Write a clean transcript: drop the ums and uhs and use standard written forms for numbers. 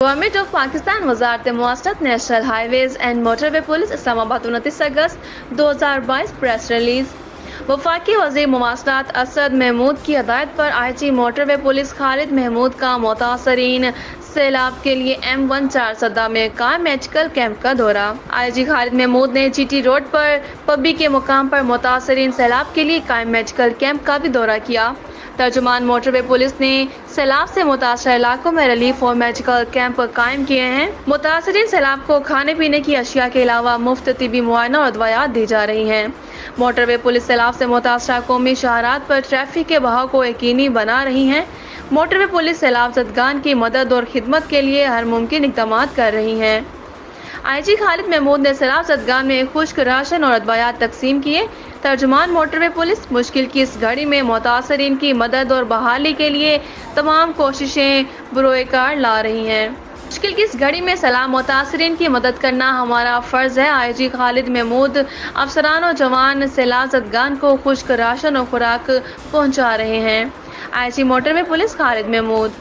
Government of Pakistan وزارت مواصلات national highways and motorway police Islamabad 29 August 2022 press release. وفاقی وزیر مواصلات اسد محمود کی ہدایت پر آئی جی موٹر وے پولیس خالد محمود کا متاثرین سیلاب کے لیے M14 صدہ میں قائم میڈیکل کیمپ کا دورہ۔ آئی جی خالد محمود نے جی ٹی روڈ پر پبی کے مقام پر متاثرین سیلاب کے لیے قائم میڈیکل کیمپ کا بھی دورہ کیا۔ ترجمان موٹر وے پولیس نے سیلاب سے متاثرہ علاقوں میں ریلیف اور میڈیکل کیمپ قائم کیے ہیں۔ متاثرین سیلاب کو کھانے پینے کی اشیاء کے علاوہ مفت طبی معائنہ اور ادویات دی جا رہی ہیں۔ موٹر وے پولیس سیلاب سے متاثرہ قومی شاہراہات پر ٹریفک کے بہاؤ کو یقینی بنا رہی ہے۔ موٹر وے پولیس سیلاب زدگان کی مدد اور خدمت کے لیے ہر ممکن اقدامات کر رہی ہے۔ آئی جی خالد محمود نے سیلاب زدگان میں خشک راشن اور ادویات تقسیم کیے۔ ترجمان موٹر وے پولیس مشکل کی اس گھڑی میں متاثرین کی مدد اور بحالی کے لیے تمام کوششیں بروئے کار لا رہی ہیں۔ مشکل کی اس گھڑی میں سیلاب متاثرین کی مدد کرنا ہمارا فرض ہے۔ آئی جی خالد محمود افسران و جوان سیلاب زدگان کو خشک راشن اور خوراک پہنچا رہے ہیں۔ آئی جی موٹر وے پولیس خالد محمود۔